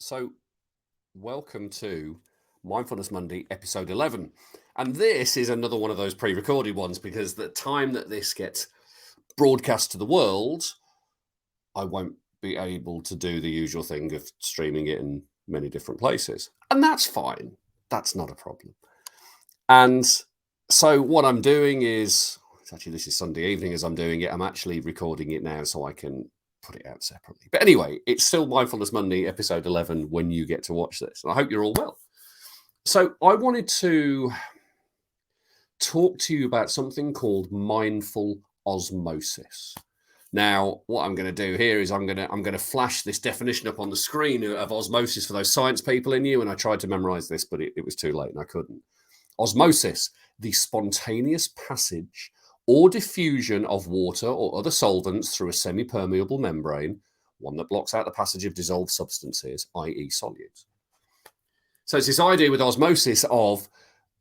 So, welcome to Mindfulness Monday, episode 11. And this is another one of those pre recorded ones because the time that this gets broadcast to the world, I won't be able to do the usual thing of streaming it in many different places. And that's fine. That's not a problem. And so, what I'm doing is actually, this is Sunday evening as I'm doing it. I'm actually recording it now so I can put it out separately. But anyway, it's still Mindfulness Monday, episode 11, when you get to watch this. And I hope you're all well. So I wanted to talk to you about something called mindful osmosis. Now, what I'm going to do here is I'm going to flash this definition up on the screen of osmosis for those science people in you. And I tried to memorize this, but it was too late and I couldn't. Osmosis, the spontaneous passage or diffusion of water or other solvents through a semi-permeable membrane, one that blocks out the passage of dissolved substances, i.e. solutes. So it's this idea with osmosis of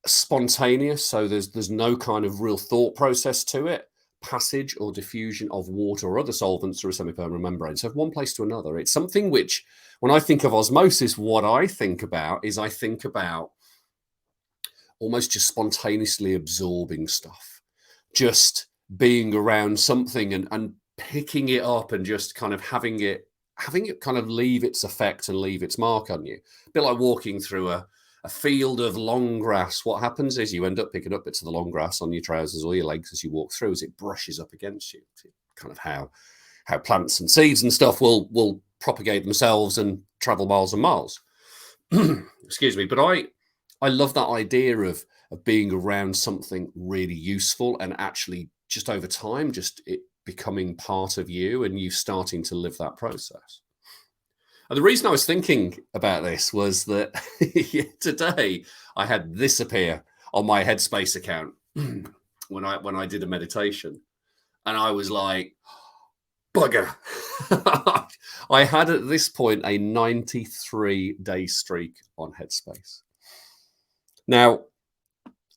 spontaneous, so there's no kind of real thought process to it, passage or diffusion of water or other solvents through a semi-permeable membrane. So from one place to another, it's something which, when I think of osmosis, what I think about almost just spontaneously absorbing stuff, just being around something and picking it up and just kind of having it kind of leave its effect and leave its mark on you. A bit like walking through a field of long grass. What happens is you end up picking up bits of the long grass on your trousers or your legs as you walk through, as it brushes up against you. It's kind of how plants and seeds and stuff will propagate themselves and travel miles and miles. Excuse me, but I love that idea of being around something really useful and actually just over time, just it becoming part of you and you starting to live that process. And the reason I was thinking about this was that today I had this appear on my Headspace account when I did a meditation, and I was like, bugger. I had at this point a 93-day streak on Headspace. Now,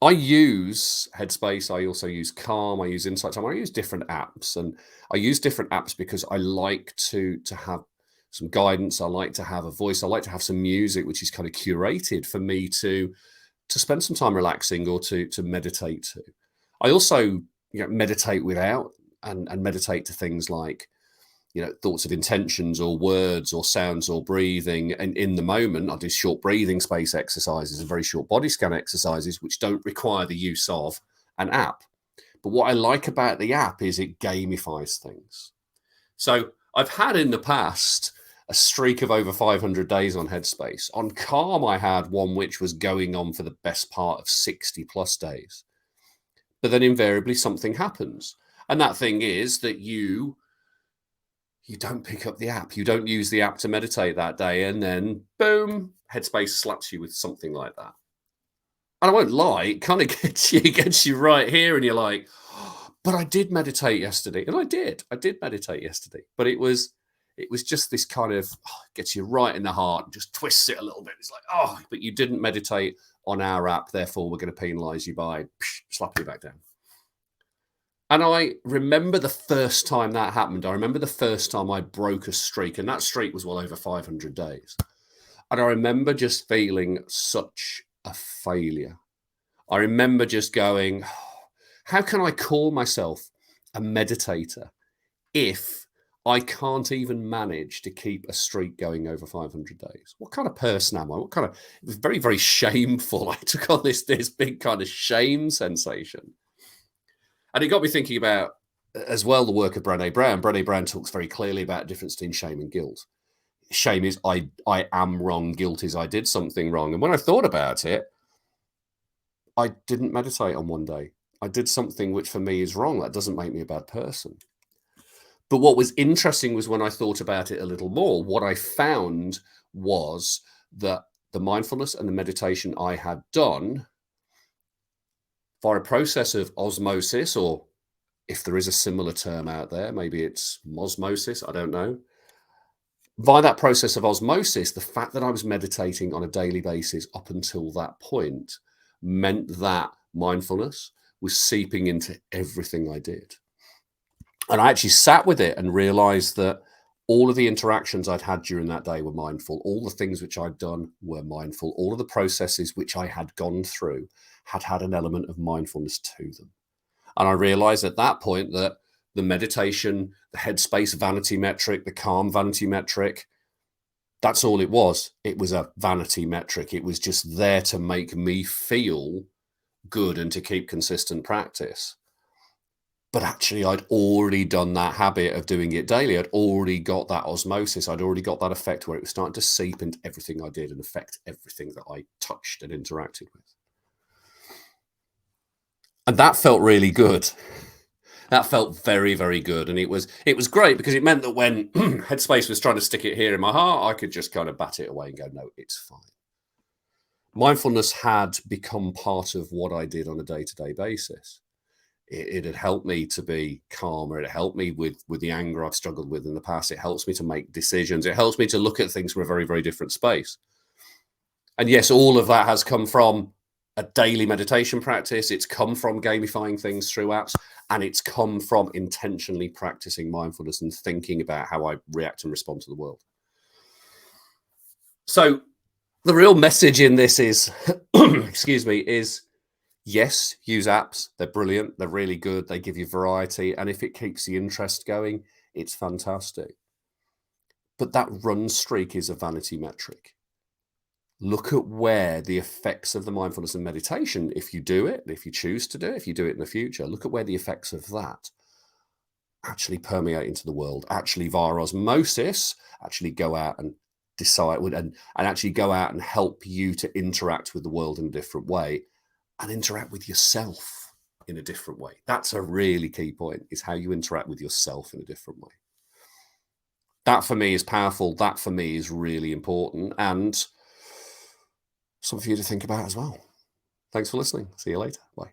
I use Headspace, I also use Calm, I use Insight Time, I use different apps. And I use different apps because I like to have some guidance, I like to have a voice, I like to have some music which is kind of curated for me to spend some time relaxing or to meditate to. I also meditate without and meditate to things like thoughts of intentions or words or sounds or breathing. And in the moment, I do short breathing space exercises and very short body scan exercises, which don't require the use of an app. But what I like about the app is it gamifies things. So I've had in the past a streak of over 500 days on Headspace. On Calm, I had one which was going on for the best part of 60 plus days. But then invariably something happens. And that thing is that you don't pick up the app. You don't use the app to meditate that day. And then, boom, Headspace slaps you with something like that. And I won't lie, it kind of gets you right here. And you're like, oh, but I did meditate yesterday. And I did meditate yesterday. But it was just this kind of, gets you right in the heart and just twists it a little bit. It's like, but you didn't meditate on our app. Therefore, we're going to penalize you by slapping you back down. And I remember the first time that happened. I remember the first time I broke a streak, and that streak was well over 500 days. And I remember just feeling such a failure. I remember just going, how can I call myself a meditator if I can't even manage to keep a streak going over 500 days? What kind of person am I? It was very, very shameful. I took on this big kind of shame sensation. And it got me thinking about, as well, the work of Brené Brown. Brené Brown talks very clearly about the difference between shame and guilt. Shame is I am wrong. Guilt is I did something wrong. And when I thought about it, I didn't meditate on one day. I did something which for me is wrong. That doesn't make me a bad person. But what was interesting was when I thought about it a little more, what I found was that the mindfulness and the meditation I had done via a process of osmosis, or if there is a similar term out there, maybe it's osmosis, I don't know. Via that process of osmosis, the fact that I was meditating on a daily basis up until that point meant that mindfulness was seeping into everything I did. And I actually sat with it and realized that All of the interactions I'd had during that day were mindful. All the things which I'd done were mindful. All of the processes which I had gone through had had an element of mindfulness to them. And I realized at that point that the meditation, the Headspace vanity metric, the Calm vanity metric, that's all it was. It was a vanity metric. It was just there to make me feel good and to keep consistent practice. But actually, I'd already done that habit of doing it daily. I'd already got that osmosis. I'd already got that effect where it was starting to seep into everything I did and affect everything that I touched and interacted with. And that felt really good. That felt very, very good. And it was great because it meant that when Headspace was trying to stick it here in my heart, I could just kind of bat it away and go, no, it's fine. Mindfulness had become part of what I did on a day-to-day basis. It had helped me to be calmer. It helped me with the anger I've struggled with in the past. It helps me to make decisions. It helps me to look at things from a very, very different space. And yes, all of that has come from a daily meditation practice. It's come from gamifying things through apps, and it's come from intentionally practicing mindfulness and thinking about how I react and respond to the world. So the real message in this is, excuse me, is yes, use apps. They're brilliant. They're really good. They give you variety. And if it keeps the interest going, it's fantastic. But that run streak is a vanity metric. Look at where the effects of the mindfulness and meditation, if you do it, if you choose to do it, if you do it in the future, look at where the effects of that actually permeate into the world, actually via osmosis, actually go out and decide and actually go out and help you to interact with the world in a different way and interact with yourself in a different way. That's a really key point, is how you interact with yourself in a different way. That for me is powerful. That for me is really important. And something for you to think about as well. Thanks for listening. See you later. Bye.